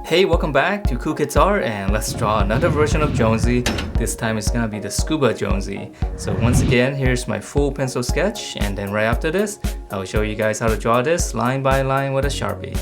Hey, welcome back to Cool Kids Art, and let's draw another version of Jonesy. This time it's gonna be the Scuba Jonesy. So once again, here's my full pencil sketch, and then right after this, I'll show you guys how to draw this line by line with a Sharpie.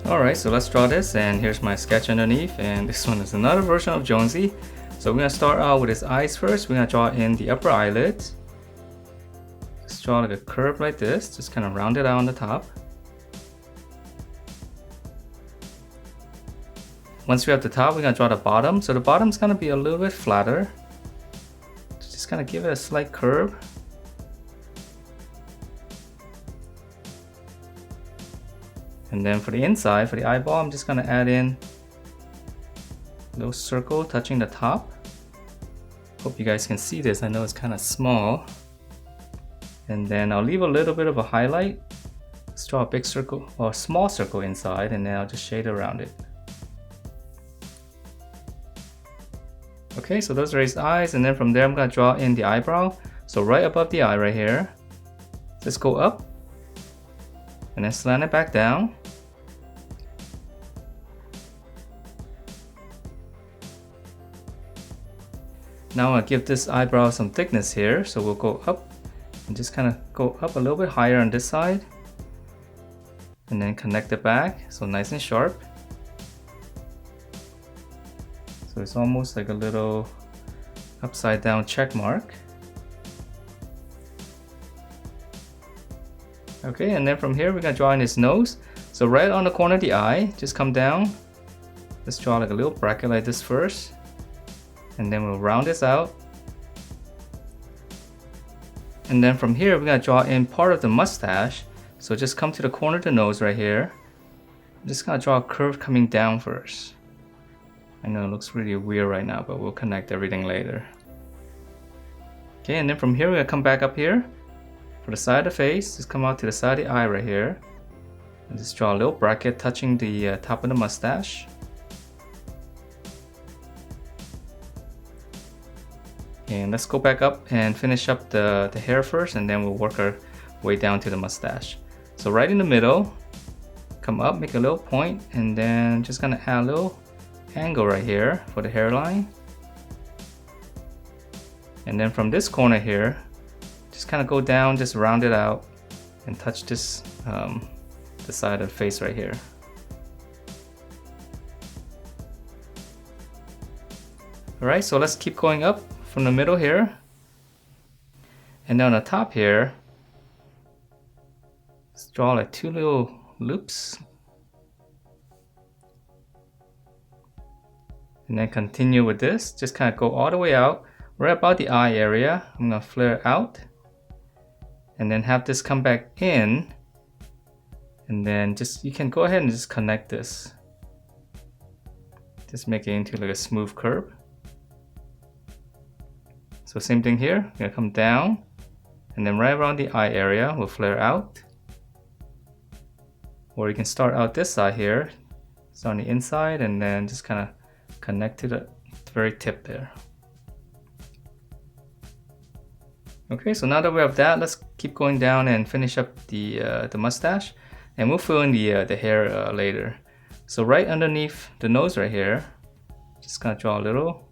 Alright, so let's draw this, and here's my sketch underneath, and this one is another version of Jonesy. So we're gonna start out with his eyes first. We're gonna draw in the upper eyelid. Just draw like a curve like this, just kind of round it out on the top. Once we have the top, we're gonna draw the bottom. So the bottom's gonna be a little bit flatter. Just kind of give it a slight curve. And then for the inside, for the eyeball, I'm just gonna add in a little circle touching the top. Hope you guys can see this. I know it's kind of small. And then I'll leave a little bit of a highlight. Let's draw a big circle or a small circle inside, and then I'll just shade around it. Okay, so those are his eyes, and then from there I'm gonna draw in the eyebrow. So right above the eye right here, just go up and then slant it back down. Now I'll give this eyebrow some thickness here, so we'll go up and just kind of go up a little bit higher on this side and then connect it back, so nice and sharp. So it's almost like a little upside down check mark. Okay, and then from here we're gonna draw in his nose. So right on the corner of the eye, just come down. Let's draw like a little bracket like this first. And then we'll round this out. And then from here we're gonna draw in part of the mustache. So just come to the corner of the nose right here. I'm just gonna draw a curve coming down first. I know it looks really weird right now, but we'll connect everything later. Okay, and then from here we're gonna come back up here. For the side of the face, just come out to the side of the eye right here. And just draw a little bracket touching the top of the mustache. And let's go back up and finish up the hair first, and then we'll work our way down to the mustache. So right in the middle, come up, make a little point, and then just gonna add a little angle right here for the hairline. And then from this corner here, just kind of go down, just round it out and touch this the side of the face right here. Alright, so let's keep going up from the middle here. And then on the top here, let's draw like two little loops. And then continue with this, just kind of go all the way out. Right about the eye area, I'm gonna flare out. And then have this come back in. And then you can go ahead and just connect this. Just make it into like a smooth curve. So same thing here, I'm gonna come down. And then right around the eye area, we'll flare out. Or you can start out this side here. It's on the inside, and then just kind of connect to the very tip there. Okay, so now that we have that, let's keep going down and finish up the mustache, and we'll fill in the hair later. So right underneath the nose right here, just gonna draw a little,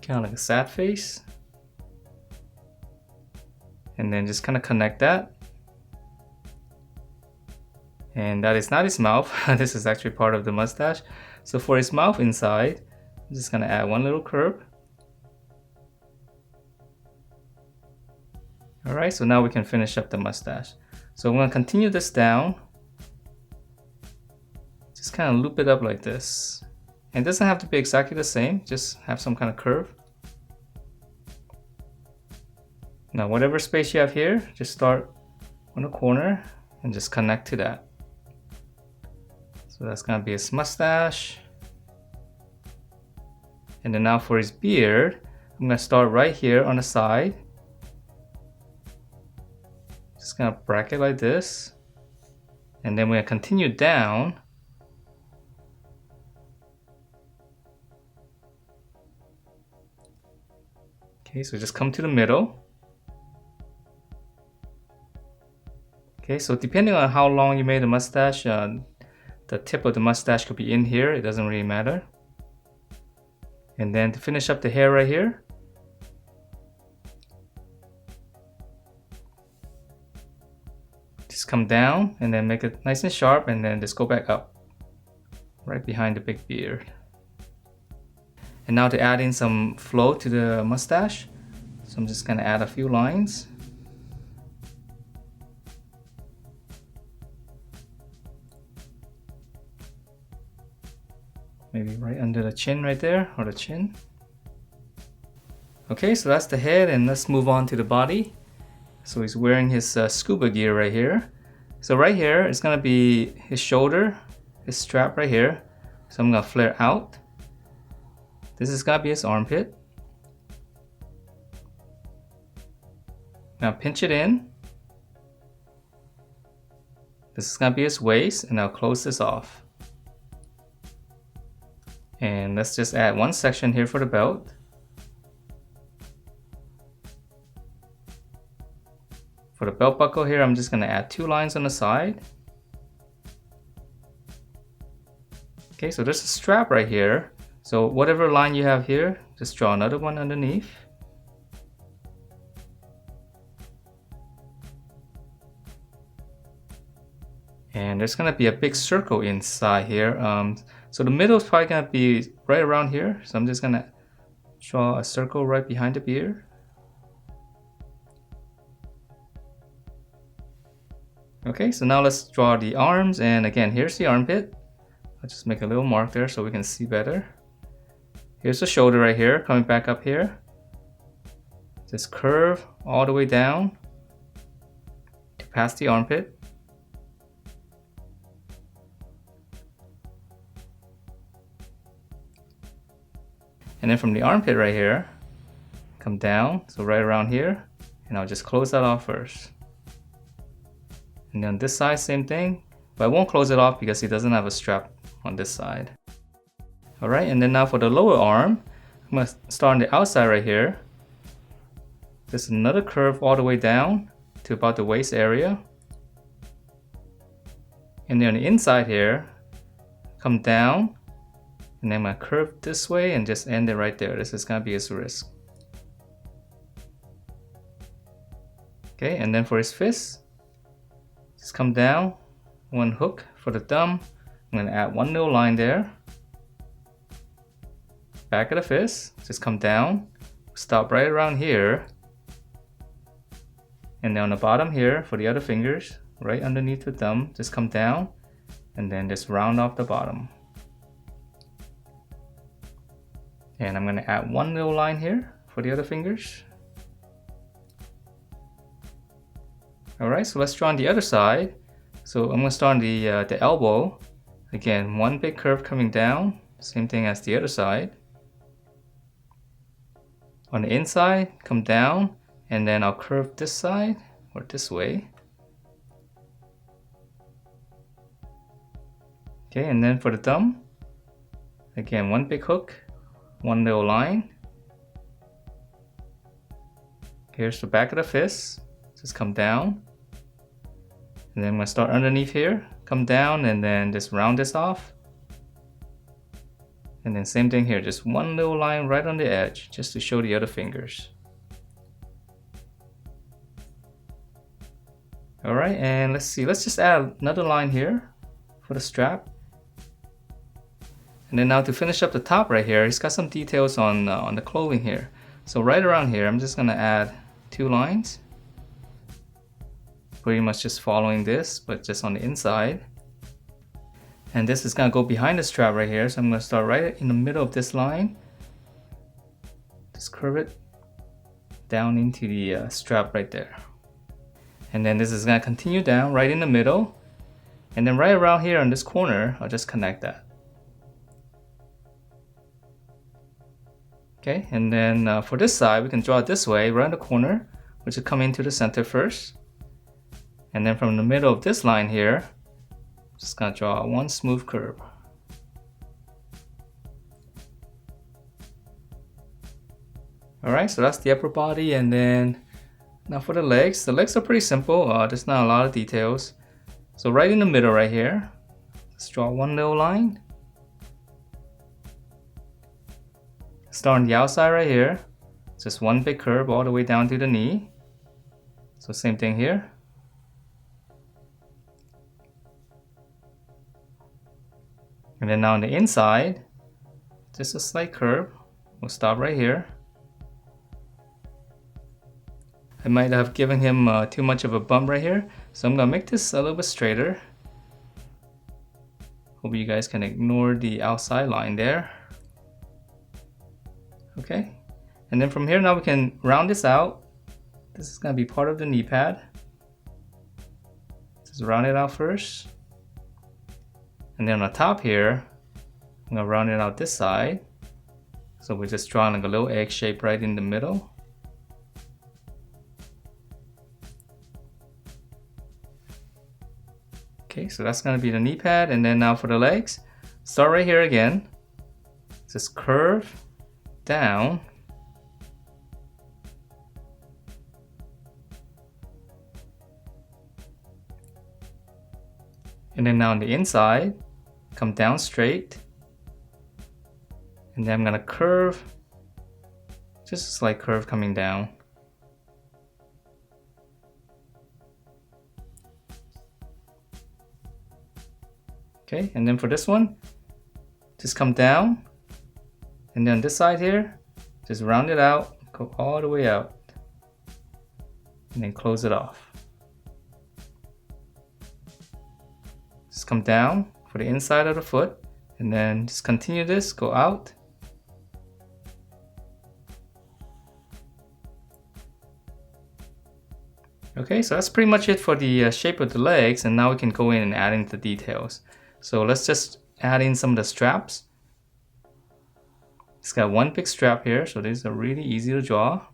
kind of like a sad face, and then just kind of connect that. And that is not his mouth. This is actually part of the mustache. So for his mouth inside, I'm just gonna add one little curve. Alright, so now we can finish up the mustache. So I'm gonna continue this down. Just kind of loop it up like this. And it doesn't have to be exactly the same, just have some kind of curve. Now whatever space you have here, just start on the corner and just connect to that. So that's gonna be his mustache. And then now for his beard, I'm gonna start right here on the side. Just gonna bracket like this. And then we're gonna continue down. Okay, so just come to the middle. Okay, so depending on how long you made the mustache, the tip of the mustache could be in here, it doesn't really matter. And then to finish up the hair right here, just come down and then make it nice and sharp, and then just go back up. right behind the big beard. And now to add in some flow to the mustache, so I'm just gonna add a few lines. Maybe right under the chin right there, or the chin. Okay, so that's the head, and let's move on to the body. So he's wearing his scuba gear right here. So right here, it's gonna be his shoulder, his strap right here. So I'm gonna flare out. This is gonna be his armpit. Now pinch it in. This is gonna be his waist, and I'll close this off. And let's just add one section here for the belt. For the belt buckle here, I'm just gonna add 2 lines on the side. Okay, so there's a strap right here. So whatever line you have here, just draw another one underneath. And there's gonna be a big circle inside here. So the middle is probably gonna be right around here. So I'm just gonna draw a circle right behind the beard. Okay, so now let's draw the arms, and again, here's the armpit. I'll just make a little mark there so we can see better. Here's the shoulder right here, coming back up here. Just curve all the way down to past the armpit. And then from the armpit right here, come down, so right around here, and I'll just close that off first. And then this side, same thing, but I won't close it off because he doesn't have a strap on this side. Alright, and then now for the lower arm, I'm going to start on the outside right here. Just another curve all the way down to about the waist area. And then on the inside here, come down, and then I'm going to curve this way and just end it right there. This is going to be his wrist. Okay, and then for his fist, just come down, one hook for the thumb. I'm going to add one little line there. Back of the fist, just come down, stop right around here. And then on the bottom here, for the other fingers, right underneath the thumb, just come down, and then just round off the bottom. And I'm going to add one little line here for the other fingers. Alright, so let's draw on the other side. So I'm going to start on the elbow. Again, one big curve coming down, same thing as the other side. On the inside, come down, and then I'll curve this side, or this way. Okay, and then for the thumb, again, one big hook, one little line. Here's the back of the fist, just come down. And then I'm going to start underneath here, come down, and then just round this off. And then same thing here, just one little line right on the edge, just to show the other fingers. Alright, and let's see, let's just add another line here for the strap. And then now to finish up the top right here, he's got some details on the clothing here. So right around here, I'm just going to add 2 lines. Pretty much just following this, but just on the inside. And this is going to go behind the strap right here, so I'm going to start right in the middle of this line. Just curve it down into the strap right there. And then this is going to continue down right in the middle. And then right around here on this corner, I'll just connect that. Okay, and then for this side, we can draw it this way, right in the corner, which will come into the center first. And then from the middle of this line here, just gonna draw one smooth curve. Alright, so that's the upper body, and then now for the legs are pretty simple. There's not a lot of details. So right in the middle right here, let's draw one little line. Start on the outside right here, just one big curve all the way down to the knee. So same thing here. And then now on the inside, just a slight curve. We'll stop right here. I might have given him too much of a bump right here, so I'm gonna make this a little bit straighter. Hope you guys can ignore the outside line there. Okay, and then from here now we can round this out. This is gonna be part of the knee pad. Just round it out first. And then on the top here, I'm gonna round it out this side. So we're just drawing like a little egg shape right in the middle. Okay, so that's gonna be the knee pad, and then now for the legs, start right here again. Just curve down. And then now on the inside, come down straight. And then I'm gonna curve, just a slight curve coming down. Okay, and then for this one, just come down, and then this side here, just round it out, go all the way out, and then close it off. Just come down for the inside of the foot, and then just continue this, go out. Okay, so that's pretty much it for the shape of the legs, and now we can go in and add in the details. So let's just add in some of the straps. It's got one big strap here, so these are really easy to draw.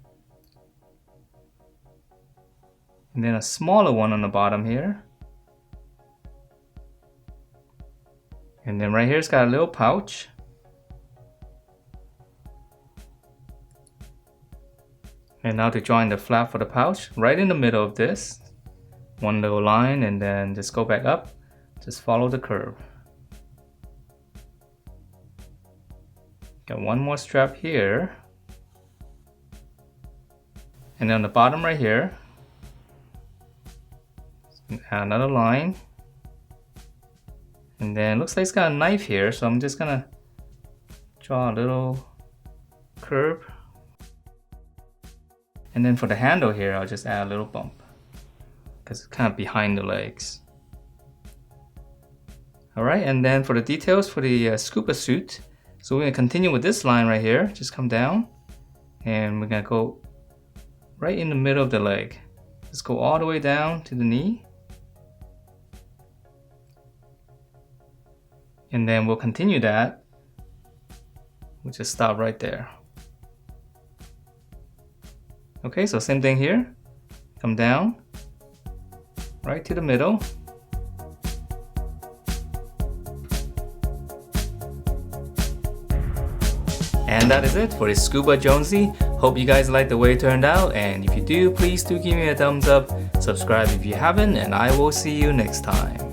And then a smaller one on the bottom here. And then right here it's got a little pouch. And now to join the flap for the pouch, right in the middle of this, one little line, and then just go back up. Just follow the curve. Got one more strap here. And then on the bottom right here, add another line. And then it looks like it's got a knife here, so I'm just gonna draw a little curve. And then for the handle here, I'll just add a little bump, because it's kind of behind the legs. Alright, and then for the details for the scuba suit, so we're going to continue with this line right here. Just come down, and we're going to go right in the middle of the leg. Just go all the way down to the knee. And then we'll continue that. We'll just stop right there. Okay, so same thing here. Come down, right to the middle. And that is it for this Scuba Jonesy. Hope you guys like the way it turned out, and if you do, please do give me a thumbs up, subscribe if you haven't, and I will see you next time.